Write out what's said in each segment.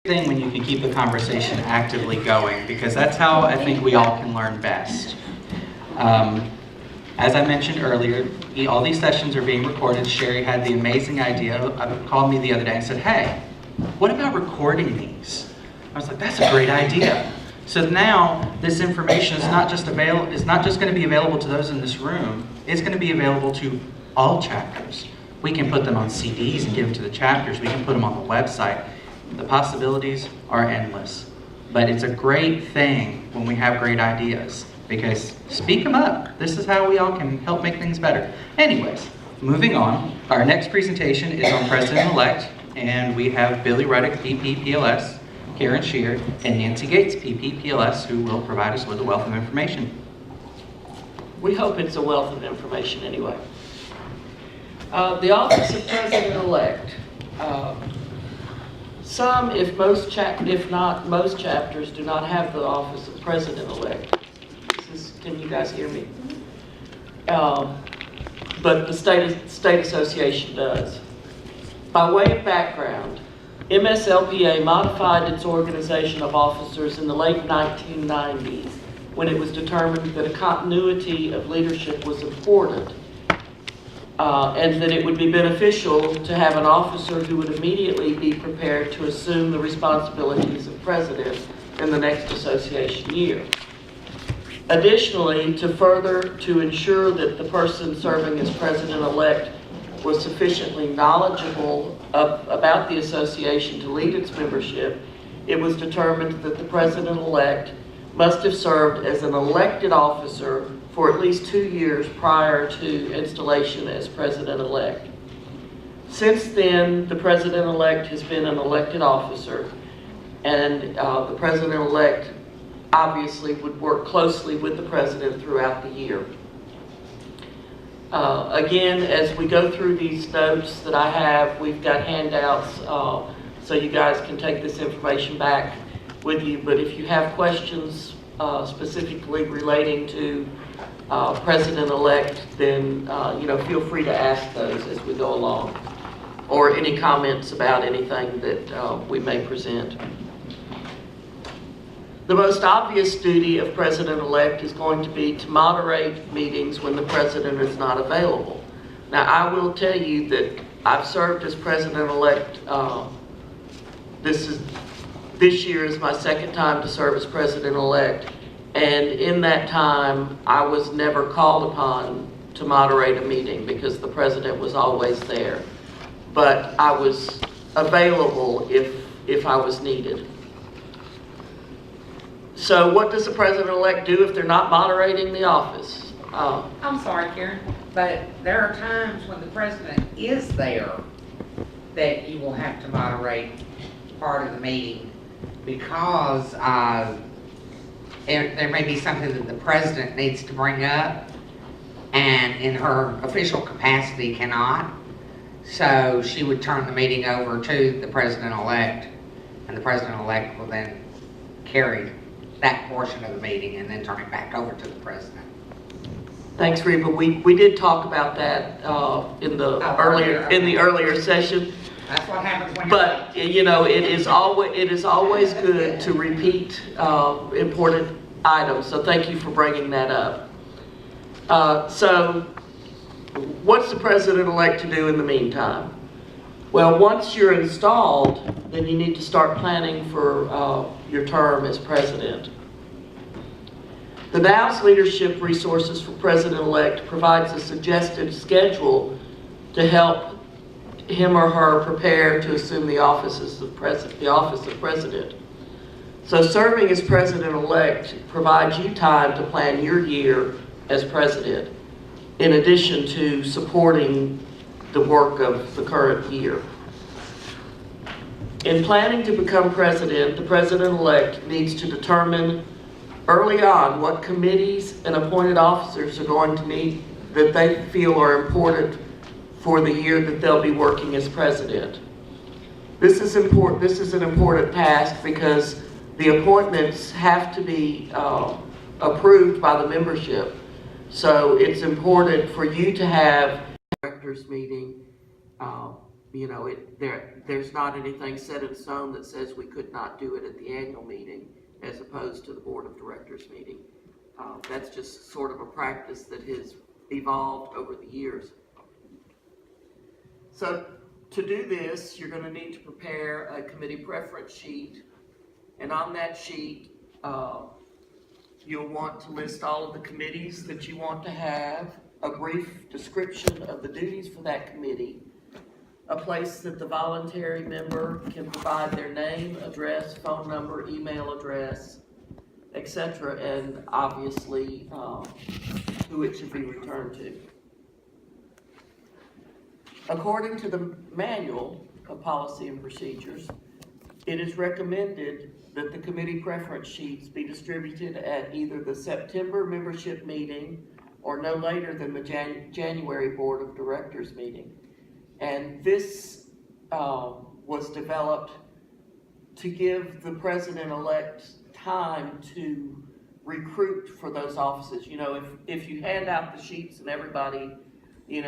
thing when you can keep the conversation actively going, because that's how I think we all can learn best. As I mentioned earlier, all these sessions are being recorded. Sherry had the amazing idea, called me the other day and said, hey, what about recording these? I was like, that's a great idea. So now this information is not just going to be available to those in this room, it's going to be available to all chapters. We can put them on CDs and give them to the chapters. We can put them on the website. The possibilities are endless. But it's a great thing when we have great ideas, because speak them up. This is how we all can help make things better. Anyways, moving on. Our next presentation is on President-elect, and we have Billie Ruddick, PPPLS, Karen Shearer, and Nancy Gates, PPPLS, who will provide us with a wealth of information. We hope it's a wealth of information anyway. The Office of President-elect. Some, if not most chapters, do not have the Office of President-elect. Can you guys hear me? But the state association does. By way of background, MSLPA modified its organization of officers in the late 1990s when it was determined that a continuity of leadership was important. And that it would be beneficial to have an officer who would immediately be prepared to assume the responsibilities of president in the next association year. Additionally, to ensure that the person serving as president-elect was sufficiently knowledgeable about the association to lead its membership, it was determined that the president-elect must have served as an elected officer for at least 2 years prior to installation as president-elect. Since then, the president-elect has been an elected officer, and the president-elect obviously would work closely with the president throughout the year. Again, as we go through these notes that I have, we've got handouts so you guys can take this information back with you, but if you have questions specifically relating to president-elect, then feel free to ask those as we go along, or any comments about anything that we may present. The most obvious duty of president-elect is going to be to moderate meetings when the president is not available. Now, I will tell you that I've served as president-elect. This year is my second time to serve as president-elect. And in that time, I was never called upon to moderate a meeting because the president was always there. But I was available if I was needed. So what does the president-elect do if they're not moderating the office? I'm sorry, Karen, but there are times when the president is there that you will have to moderate part of the meeting because there may be something that the president needs to bring up and in her official capacity cannot. So she would turn the meeting over to the president-elect, and the president-elect will then carry that portion of the meeting and then turn it back over to the president. Thanks, Reba. We did talk about that in the earlier session. That's what happens when but it is always good to repeat important items. So thank you for bringing that up. So what's the president-elect to do in the meantime? Well, once you're installed, then you need to start planning for your term as president. The Now's Leadership Resources for President-elect provides a suggested schedule to help him or her prepare to assume the office of president. So serving as president-elect provides you time to plan your year as president, in addition to supporting the work of the current year. In planning to become president, the president-elect needs to determine early on what committees and appointed officers are going to need that they feel are important for the year that they'll be working as president. This is important. This is an important task because the appointments have to be approved by the membership. So it's important for you to have a directors meeting there's not anything set in stone that says we could not do it at the annual meeting as opposed to the Board of Directors meeting. That's just sort of a practice that has evolved over the years. So to do this, you're going to need to prepare a committee preference sheet. And on that sheet, you'll want to list all of the committees that you want to have, a brief description of the duties for that committee, a place that the voluntary member can provide their name, address, phone number, email address, etc., and obviously who it should be returned to. According to the manual of policy and procedures, it is recommended that the committee preference sheets be distributed at either the September membership meeting or no later than the January Board of Directors meeting. And this was developed to give the president-elect time to recruit for those offices. If you hand out the sheets and everybody,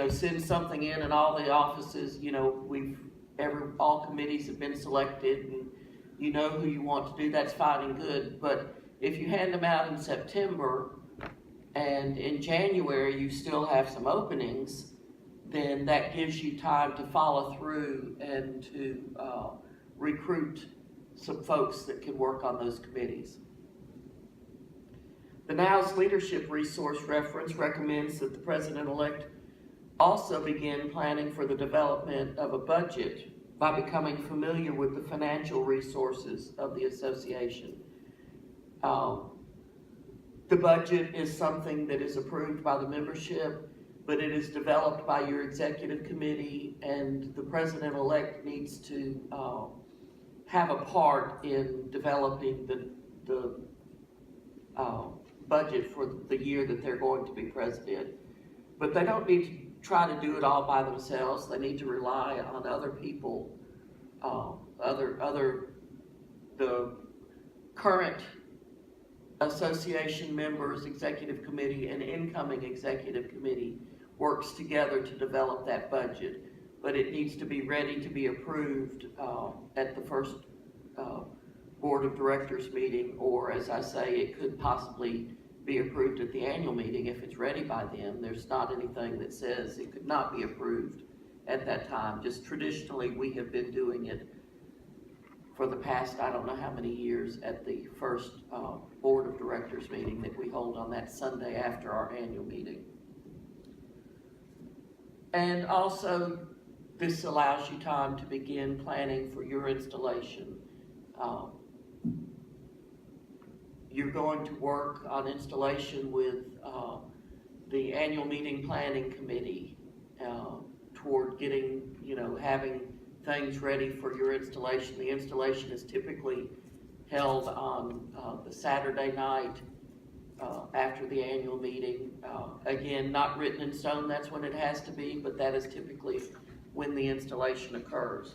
sends something in and all the offices, all committees have been selected and you know who you want to do, that's fine and good. But if you hand them out in September and in January you still have some openings, then that gives you time to follow through and to recruit some folks that can work on those committees. The NOW's Leadership Resource Reference recommends that the president-elect also begin planning for the development of a budget by becoming familiar with the financial resources of the association. The budget is something that is approved by the membership, but it is developed by your executive committee, and the president-elect needs to have a part in developing the budget for the year that they're going to be president. But they don't need to try to do it all by themselves. They need to rely on other people, the current association members, executive committee, and incoming executive committee works together to develop that budget. But it needs to be ready to be approved at the first Board of Directors meeting, or as I say, it could possibly be approved at the annual meeting if it's ready by then. There's not anything that says it could not be approved at that time. Just traditionally, we have been doing it for the past, I don't know how many years, at the first Board of Directors meeting that we hold on that Sunday after our annual meeting. And also, this allows you time to begin planning for your installation. You're going to work on installation with the annual meeting planning committee toward getting, having things ready for your installation. The installation is typically held on the Saturday night after the annual meeting. Again, not written in stone, that's when it has to be, but that is typically when the installation occurs.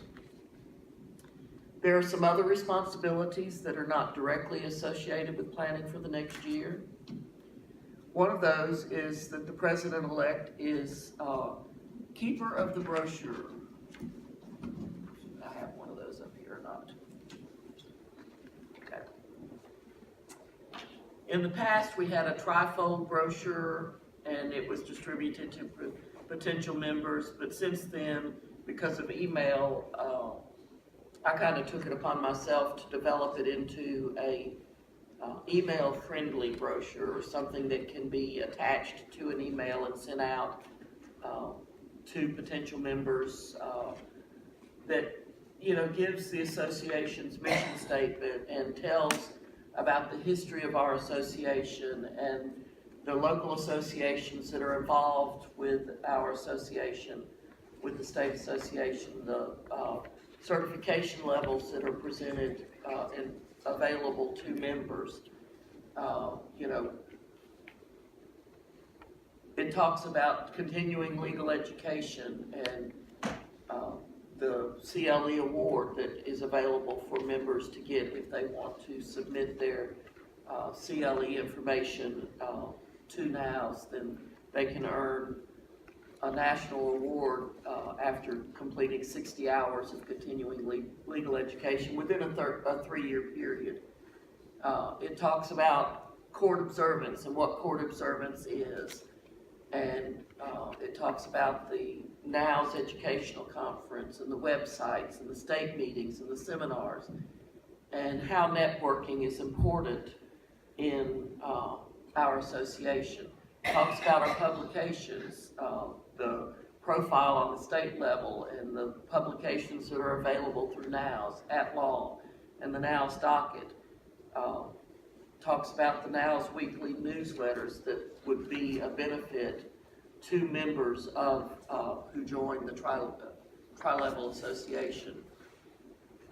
There are some other responsibilities that are not directly associated with planning for the next year. One of those is that the president-elect is keeper of the brochure. I have one of those up here or not? Okay. In the past, we had a trifold brochure and it was distributed to potential members, but since then, because of email, I kind of took it upon myself to develop it into a email-friendly brochure, or something that can be attached to an email and sent out to potential members that gives the association's mission statement and tells about the history of our association and the local associations that are involved with our association, with the state association, the certification levels that are presented and available to members. It talks about continuing legal education and the CLE award that is available for members to get if they want to submit their CLE information to NOWS. Then they can earn a national award after completing 60 hours of continuing legal education within a 3-year period. It talks about court observance and what court observance is. And it talks about the NOW's educational conference and the websites and the state meetings and the seminars and how networking is important in our association. It talks about our publications, the profile on the state level and the publications that are available through NOW's at law and the NOW's docket. Talks about the NOW's weekly newsletters that would be a benefit to members of who join the Tri-Level Association.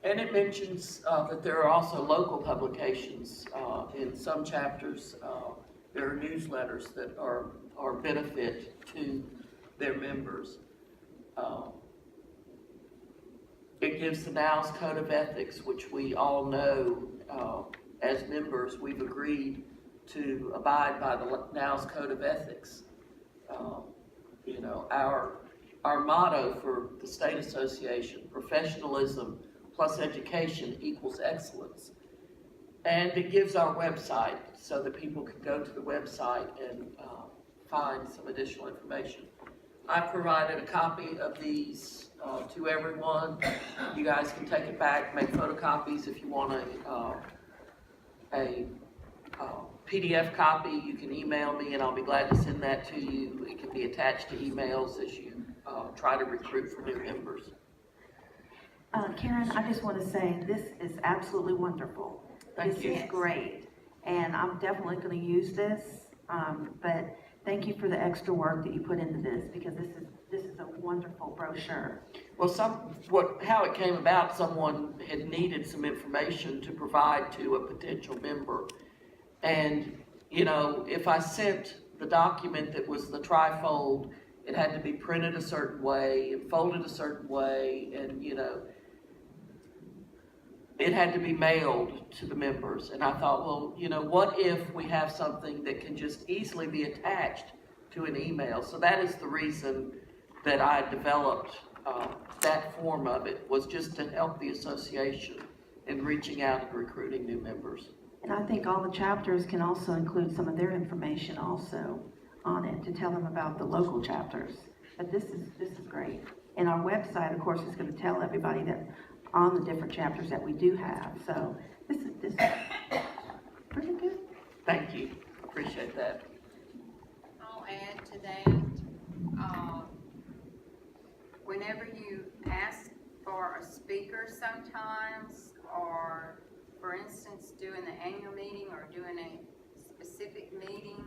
And it mentions that there are also local publications in some chapters. There are newsletters that are benefit to their members. It gives the NOW's Code of Ethics, which we all know as members, we've agreed to abide by the NOW's Code of Ethics. You know, our motto for the state association, professionalism plus education equals excellence. And it gives our website so that people can go to the website and find some additional information. I provided a copy of these to everyone. You guys can take it back, make photocopies if you want a PDF copy. You can email me and I'll be glad to send that to you. It can be attached to emails as you try to recruit for new members. Karen, I just want to say this is absolutely wonderful. Thank you. This is great, and I'm definitely going to use this. But thank you for the extra work that you put into this, because this is a wonderful brochure. Well, how it came about, someone had needed some information to provide to a potential member. And, you know, if I sent the document that was the trifold, it had to be printed a certain way and folded a certain way, and, you know, it had to be mailed to the members. And I thought, well, you know, what if we have something that can just easily be attached to an email? So that is the reason that I developed that form of it, was just to help the association in reaching out and recruiting new members. And I think all the chapters can also include some of their information also on it to tell them about the local chapters. But this is great. And our website, of course, is going to tell everybody that on the different chapters that we do have. So this is pretty good. Thank you. Appreciate that. I'll add to that. Whenever you ask for a speaker sometimes, or for instance, doing the annual meeting or doing a specific meeting,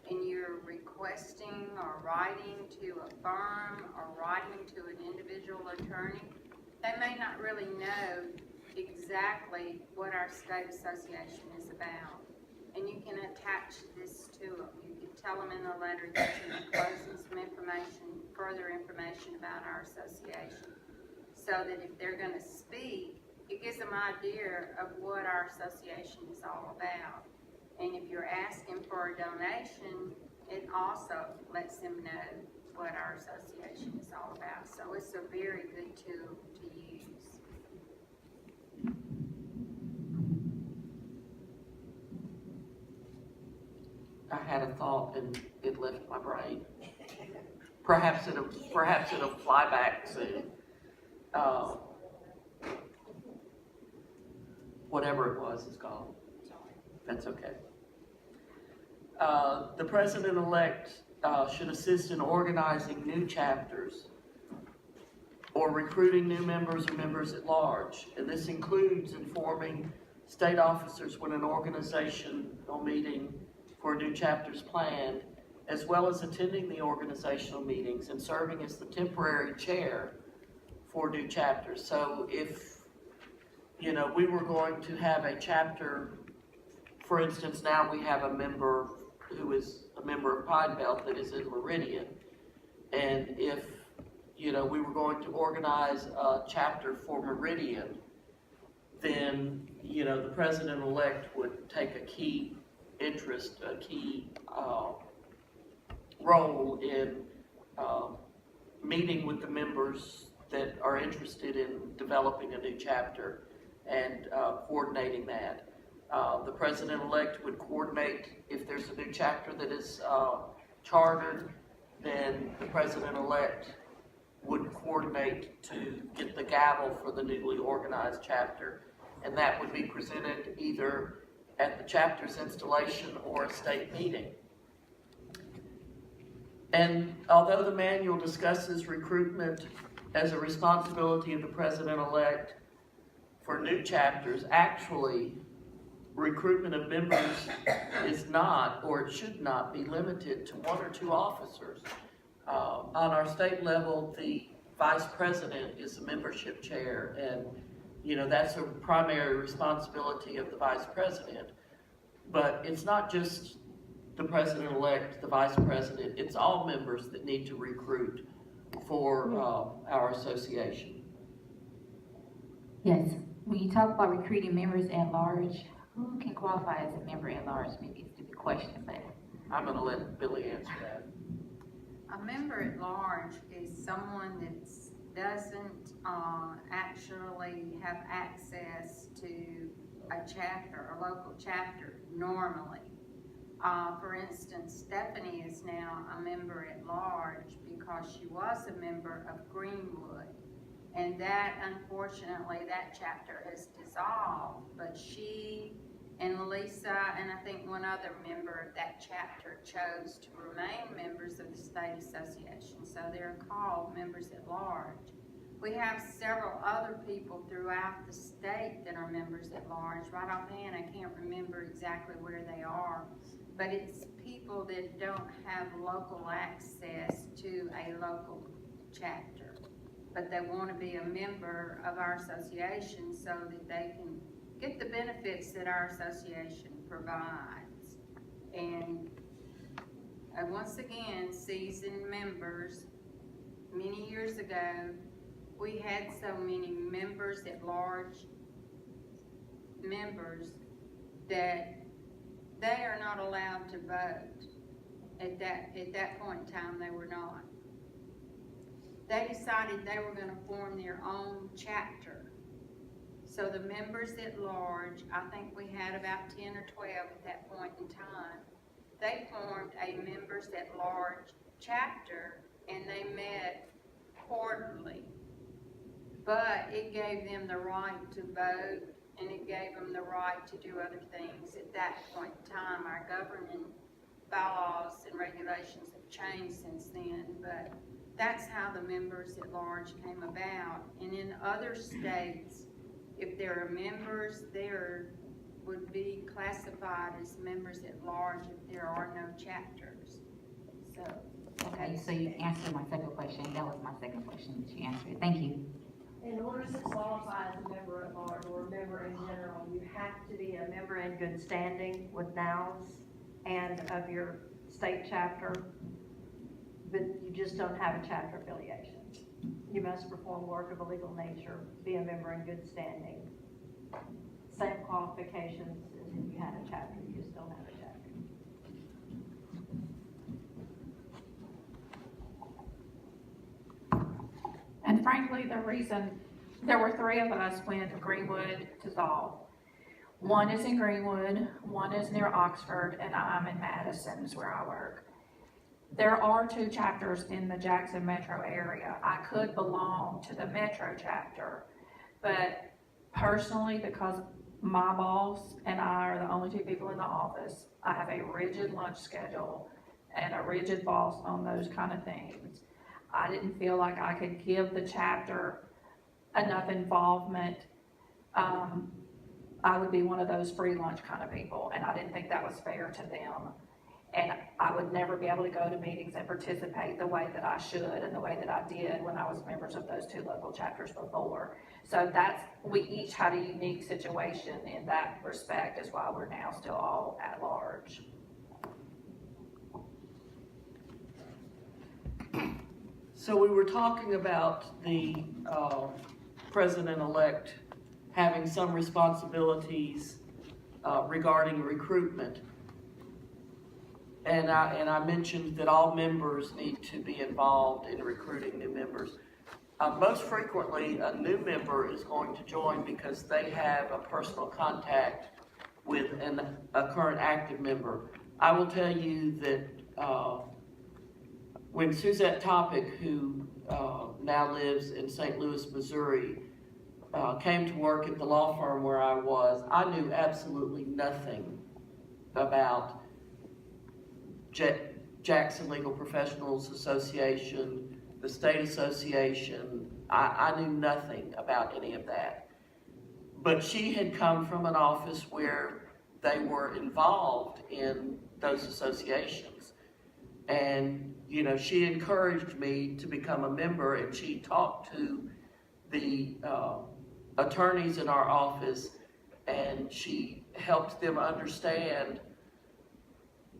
and you're requesting or writing to a firm or writing to an individual attorney, they may not really know exactly what our state association is about. And you can attach this to them. You can tell them in the letter that you're enclosing some information, further information about our association, so that if they're going to speak, it gives them an idea of what our association is all about. And if you're asking for a donation, it also lets them know what our association is all about. So it's a very good tool to use. I had a thought and it left my brain. Perhaps it'll fly back soon. Whatever it was is gone. That's okay. The president-elect should assist in organizing new chapters or recruiting new members or members at large. And this includes informing state officers when an organizational meeting for a new chapter is planned, as well as attending the organizational meetings and serving as the temporary chair for new chapters. So if, you know, we were going to have a chapter, for instance, now we have a member who is a member of Pine Belt that is in Meridian. And if, you know, we were going to organize a chapter for Meridian, then, you know, the president-elect would take a key interest, a key role in meeting with the members that are interested in developing a new chapter and coordinating that. The president-elect would coordinate if there's a new chapter that is chartered, then the president-elect would coordinate to get the gavel for the newly organized chapter. And that would be presented either at the chapter's installation or a state meeting. And although the manual discusses recruitment as a responsibility of the president-elect for new chapters, actually, recruitment of members is not, or it should not be limited to one or two officers. On our state level, the vice president is the membership chair, and that's a primary responsibility of the vice president. But it's not just the president-elect, the vice president, it's all members that need to recruit for our association. Yes, when you talk about recruiting members at large, who can qualify as a member at large? Maybe it's a stupid question, but. I'm gonna let Billie answer that. A member at large is someone that doesn't actually have access to a chapter, a local chapter, normally. For instance, Stephanie is now a member at large because she was a member of Greenwood. And that, unfortunately, that chapter has dissolved, but she and Lisa and I think one other member of that chapter chose to remain members of the state association, so they're called members at large. We have several other people throughout the state that are members at large. Right offhand, I can't remember exactly where they are, but it's people that don't have local access to a local chapter, but they want to be a member of our association so that they can get the benefits that our association provides. And once again, seasoned members, many years ago, we had so many members at large members that they are not allowed to vote. At that point in time, they were not. They decided they were going to form their own chapter. So the members at large, I think we had about 10 or 12 at that point in time, they formed a members at large chapter and they met quarterly. But it gave them the right to vote and it gave them the right to do other things. At that point in time, our governing bylaws and regulations have changed since then, but that's how the members at large came about. And in other states, if there are members, there would be classified as members at large if there are no chapters. So, Okay, so you answered my second question. That was my second question that you answered. Thank you. In order to qualify as a member at large or a member in general, you have to be a member in good standing with NOWS and of your state chapter, but you just don't have a chapter affiliation. You must perform work of a legal nature, be a member in good standing. Same qualifications as if you had a chapter, you just don't have a chapter. And frankly, the reason, there were three of us when Greenwood dissolved. One is in Greenwood, one is near Oxford, and I'm in Madison is where I work. There are two chapters in the Jackson metro area. I could belong to the metro chapter, but personally, because my boss and I are the only two people in the office, I have a rigid lunch schedule and a rigid boss on those kind of things. I didn't feel like I could give the chapter enough involvement. I would be one of those free lunch kind of people, and I didn't think that was fair to them. And I would never be able to go to meetings and participate the way that I should and the way that I did when I was members of those two local chapters before. So we each had a unique situation in that respect, is why we're now still all at large. So we were talking about the president-elect having some responsibilities regarding recruitment. And I mentioned that all members need to be involved in recruiting new members. Most frequently, a new member is going to join because they have a personal contact with a current active member. I will tell you that when Suzette Topic, who now lives in St. Louis, Missouri, came to work at the law firm where I was, I knew absolutely nothing about Jackson Legal Professionals Association, the state association. I knew nothing about any of that. But she had come from an office where they were involved in those associations. And, you know, she encouraged me to become a member, and she talked to the attorneys in our office, and she helped them understand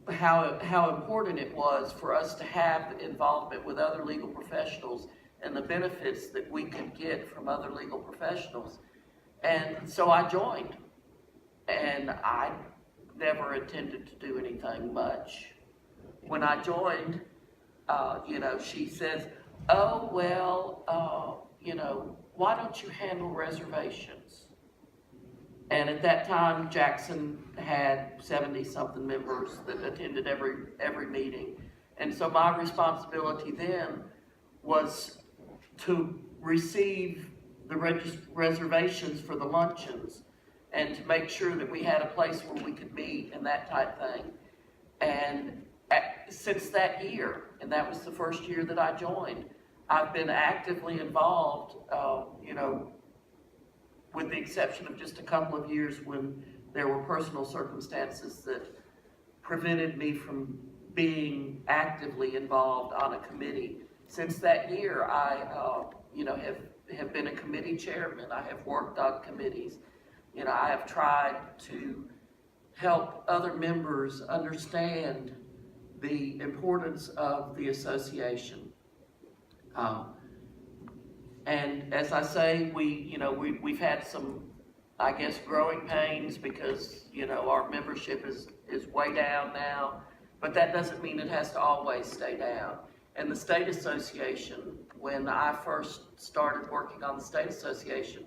how important it was for us to have involvement with other legal professionals and the benefits that we could get from other legal professionals. And so I joined, and I never intended to do anything much. When I joined, you know, she says, oh, well, you know, why don't you handle reservations? And at that time, Jackson had 70-something members that attended every meeting. And so my responsibility then was to receive the reservations for the luncheons and to make sure that we had a place where we could meet and that type thing. And since that year, and that was the first year that I joined, I've been actively involved, you know, with the exception of just a couple of years when there were personal circumstances that prevented me from being actively involved on a committee. Since that year, I, you know, have been a committee chairman. I have worked on committees. You know, I have tried to help other members understand the importance of the association. And as I say, we've had some, I guess, growing pains because, you know, our membership is way down now, but that doesn't mean it has to always stay down. And the state association, when I first started working on the state association,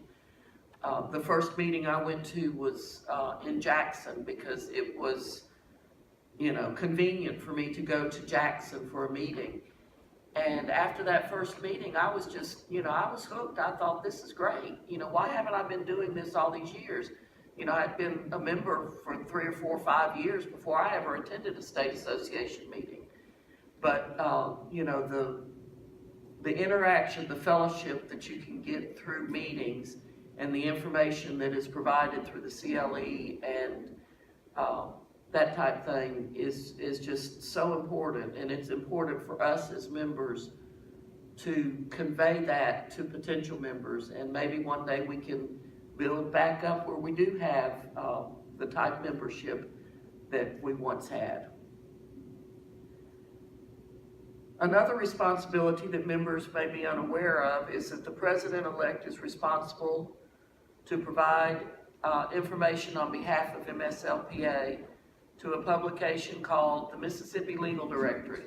the first meeting I went to was in Jackson because it was, you know, convenient for me to go to Jackson for a meeting. And after that first meeting, I was just, you know, I was hooked. I thought, this is great. You know, why haven't I been doing this all these years? You know, I'd been a member for 3 or 4 or 5 years before I ever attended a state association meeting. But, you know, the interaction, the fellowship that you can get through meetings and the information that is provided through the CLE and that type thing is just so important, and it's important for us as members to convey that to potential members, and maybe one day we can build back up where we do have the type membership that we once had. Another responsibility that members may be unaware of is that the president-elect is responsible to provide information on behalf of MSLPA to a publication called the Mississippi Legal Directory.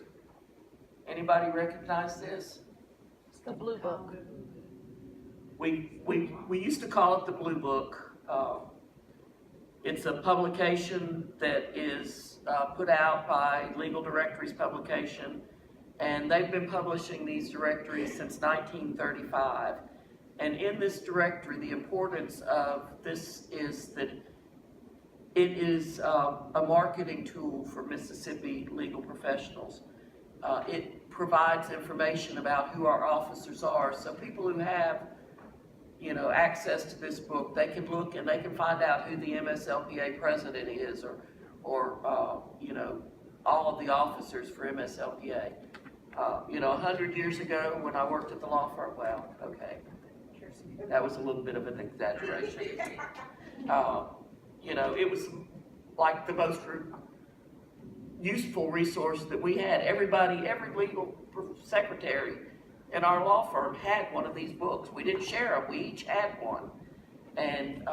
Anybody recognize this? It's the Blue Book. We used to call it the Blue Book. It's a publication that is put out by Legal Directories Publication, and they've been publishing these directories since 1935. And in this directory, the importance of this is that it is a marketing tool for Mississippi legal professionals. It provides information about who our officers are, so people who have, you know, access to this book, they can look and they can find out who the MSLPA president is, or you know, all of the officers for MSLPA. You know, 100 years ago when I worked at the law firm, well, okay, that was a little bit of an exaggeration. You know, it was like the most useful resource that we had. Every legal secretary in our law firm had one of these books. We didn't share them, we each had one. And,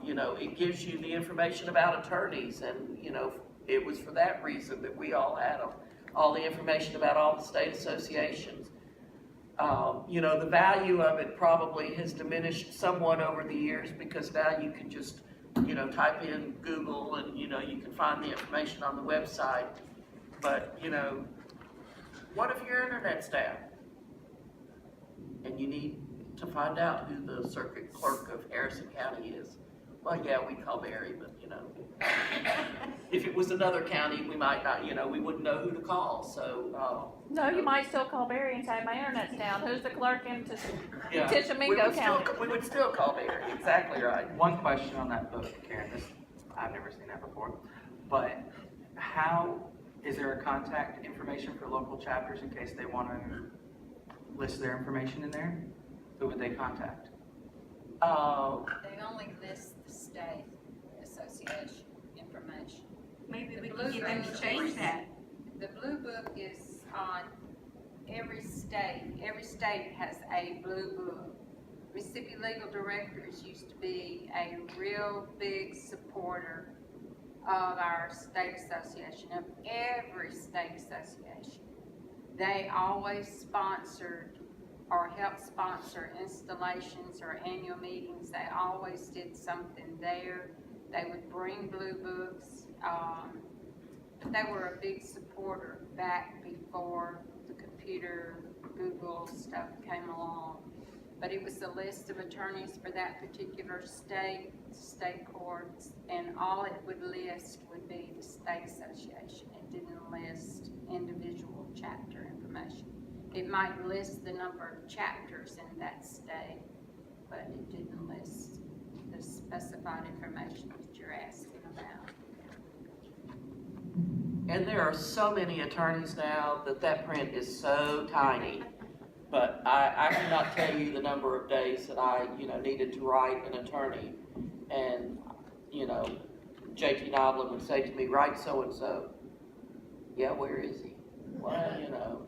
you know, it gives you the information about attorneys and, you know, it was for that reason that we all had them, all the information about all the state associations. You know, the value of it probably has diminished somewhat over the years because now you can just, you know, type in Google and, you know, you can find the information on the website. But, you know, what if your internet's down? And you need to find out who the circuit clerk of Harrison County is. Well, yeah, we call Barry, but, you know, if it was another county, we might not, you know, we wouldn't know who to call, so, No, you might still call Barry and say, my internet's down, who's the clerk in yeah. Tishomingo County? We would still call Barry, exactly right. One question on that book, Karen, this, I've never seen that before, but how, is there a contact information for local chapters in case they want to list their information in there? Who would they contact? They only list the state association information. Maybe we Blue can get them Book to change is- that. The Blue Book is on every state. Every state has a Blue Book. Mississippi Legal Directors used to be a real big supporter of our state association, of every state association. They always sponsored or helped sponsor installations or annual meetings. They always did something there. They would bring blue books. But they were a big supporter back before the computer, Google stuff came along. But it was a list of attorneys for that particular state courts, and all it would list would be the state association. It didn't list individual chapter information. It might list the number of chapters in that state, but it didn't list the specified information that you're asking about. And there are so many attorneys now that print is so tiny. But I cannot tell you the number of days that I, you know, needed to write an attorney. And, you know, JT Noblin would say to me, write so-and-so. Yeah, where is he? Well, you know.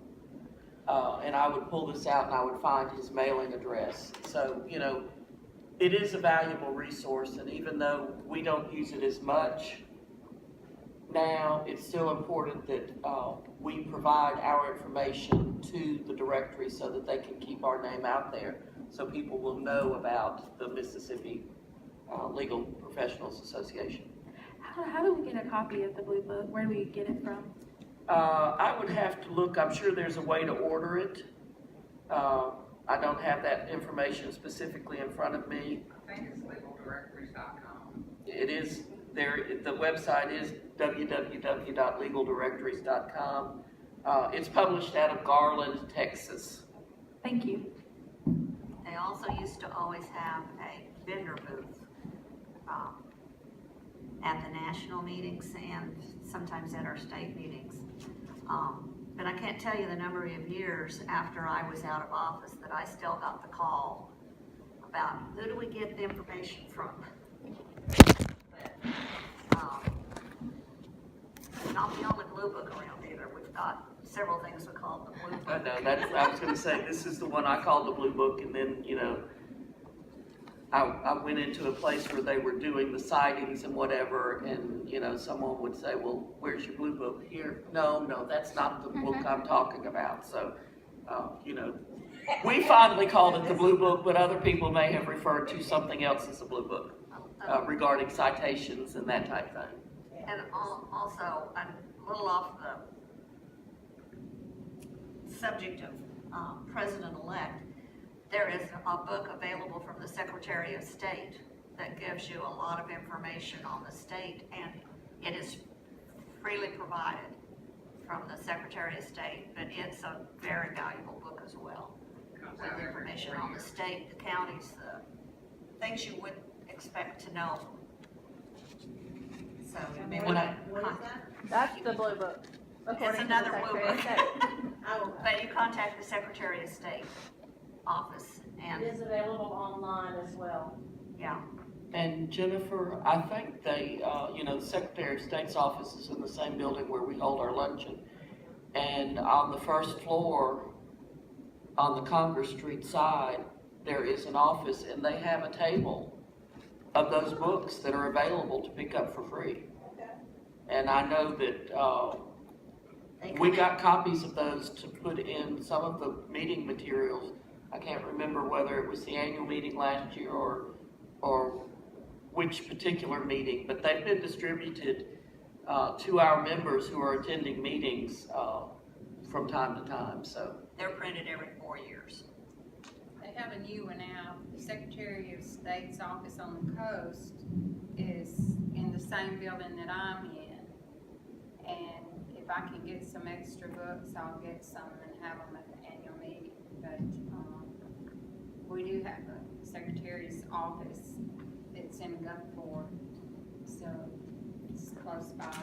And I would pull this out and I would find his mailing address. So, you know, it is a valuable resource. And even though we don't use it as much now, it's still important that we provide our information to the directory so that they can keep our name out there, so people will know about the Mississippi Legal Professionals Association. How do we get a copy of the Blue Book? Where do we get it from? I would have to look. I'm sure there's a way to order it. I don't have that information specifically in front of me. I think it's legaldirectories.com. It is there. The website is www.legaldirectories.com. It's published out of Garland, Texas. Thank you. They also used to always have a vendor booth at the national meetings and sometimes at our state meetings. But I can't tell you the number of years after I was out of office that I still got the call about who do we get the information from. But, not the only blue book around either. We've got several things we call the blue book. I know, I was going to say, this is the one I called the Blue Book, and then, you know, I went into a place where they were doing the sightings and whatever, and, you know, someone would say, well, where's your Blue Book? Here. No, that's not the book I'm talking about. So, you know, we finally called it the Blue Book, but other people may have referred to something else as a Blue Book regarding citations and that type thing. And also, a little off the subject of President-elect, there is a book available from the Secretary of State that gives you a lot of information on the state, and it is freely provided from the Secretary of State, but it's a very valuable book as well, with information on the state, the counties, the things you wouldn't expect to know. So you may want to That's the Blue Book. It's another blue book. But you contact the Secretary of State office and, It is available online as well. yeah. And Jennifer, I think they, you know, the Secretary of State's office is in the same building where we hold our luncheon. And on the first floor, on the Congress Street side, there is an office, and they have a table of those books that are available to pick up for free. And I know that, They we come got copies of those to put in some of the meeting materials. I can't remember whether it was the annual meeting last year or which particular meeting, but they've been distributed to our members who are attending meetings from time to time, so. They're printed every 4 years. They have a new one now. The Secretary of State's office on the coast is in the same building that I'm in. And if I can get some extra books, I'll get some and have them at the annual meeting. But we do have a Secretary's office that's in Gulfport, so it's close by.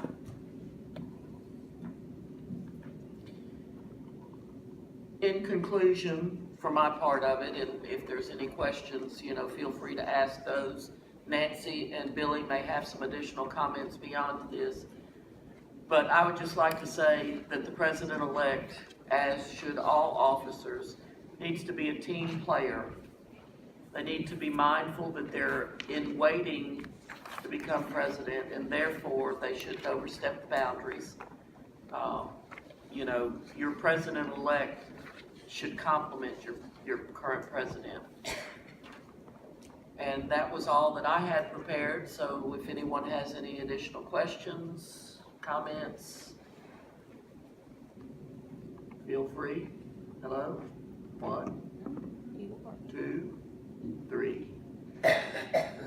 In conclusion, for my part of it, and if there's any questions, feel free to ask those. Nancy and Billie may have some additional comments beyond this. But I would just like to say that the president-elect, as should all officers, needs to be a team player. They need to be mindful that they're in waiting to become president, and therefore they shouldn't overstep the boundaries. Your president-elect should complement your current president. And that was all that I had prepared, so if anyone has any additional questions, comments, feel free. Hello? 1, 2, 3.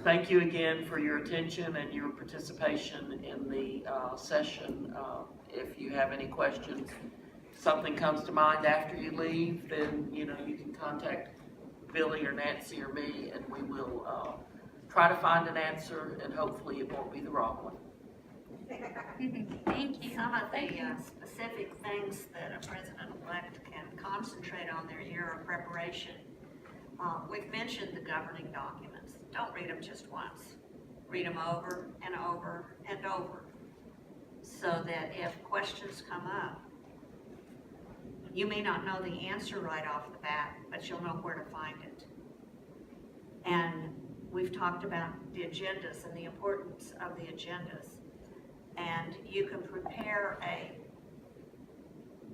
Thank you again for your attention and your participation in the session. If you have any questions, something comes to mind after you leave, then you can contact Billie or Nancy or me, and we will try to find an answer, and hopefully it won't be the wrong one. Thank you. Some of the specific things that a president-elect can concentrate on their year of preparation. We've mentioned the governing documents. Don't read them just once. Read them over and over and over, so that if questions come up, you may not know the answer right off the bat, but you'll know where to find it. And we've talked about the agendas and the importance of the agendas. And you can prepare a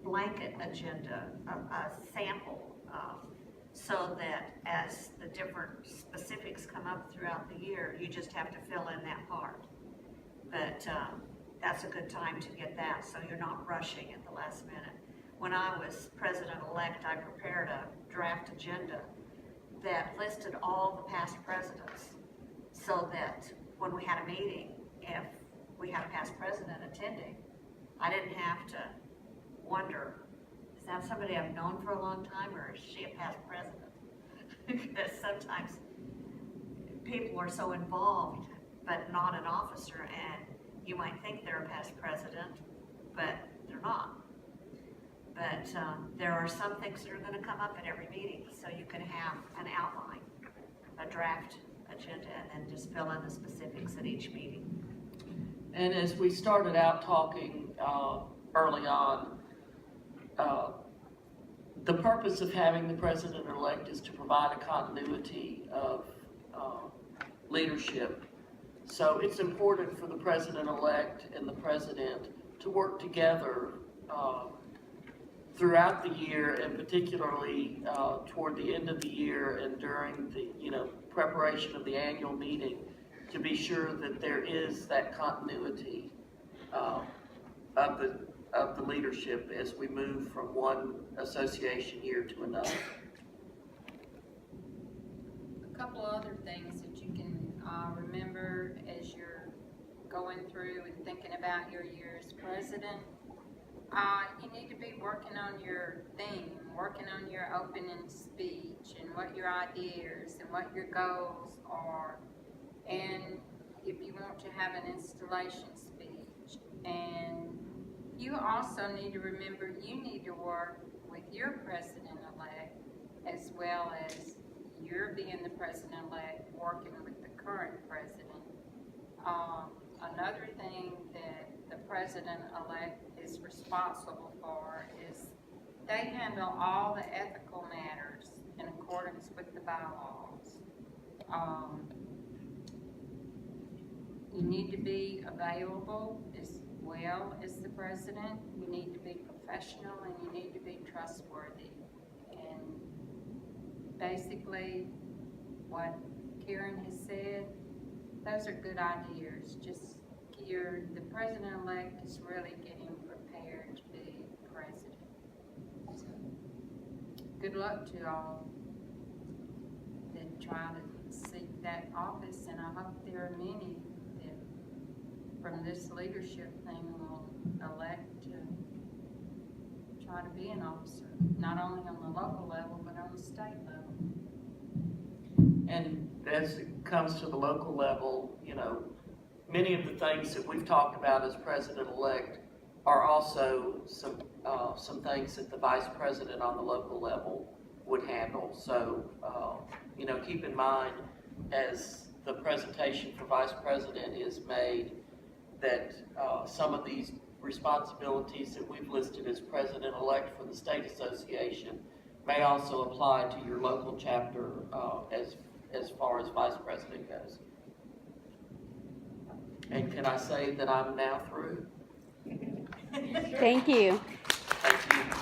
blanket agenda, a sample, so that as the different specifics come up throughout the year, you just have to fill in that part. But that's a good time to get that, so you're not rushing at the last minute. When I was president-elect, I prepared a draft agenda that listed all the past presidents, so that when we had a meeting, if we had a past president attending, I didn't have to wonder, is that somebody I've known for a long time, or is she a past president? Because sometimes people are so involved, but not an officer, and you might think they're a past president, but they're not. But there are some things that are going to come up at every meeting, so you can have an outline, a draft agenda, and then just fill in the specifics at each meeting. And as we started out talking early on, the purpose of having the president-elect is to provide a continuity of leadership. So it's important for the president-elect and the president to work together throughout the year, and particularly toward the end of the year and during the preparation of the annual meeting, to be sure that there is that continuity of the leadership as we move from one association year to another. A couple other things that you can remember as you're going through and thinking about your year as president. You need to be working on your theme, working on your opening speech and what your ideas and what your goals are. And if you want to have an installation speech. And you also need to remember you need to work with your president-elect as well as you're being the president-elect working with the current president. Another thing that the president-elect is responsible for is they handle all the ethical matters in accordance with the bylaws. You need to be available well as the president. You need to be professional and you need to be trustworthy. And basically, what Karen has said, those are good ideas. Just the president-elect is really getting prepared to be president. So, good luck to all that try to seek that office, and I hope there are many that from this leadership thing will elect to try to be an officer, not only on the local level, but on the state level. And as it comes to the local level, many of the things that we've talked about as president-elect are also some things that the vice president on the local level would handle. So, keep in mind as the presentation for vice president is made that some of these responsibilities that we've listed as president-elect for the state association may also apply to your local chapter as far as vice president goes. And can I say that I'm now through? Thank you. Thank you.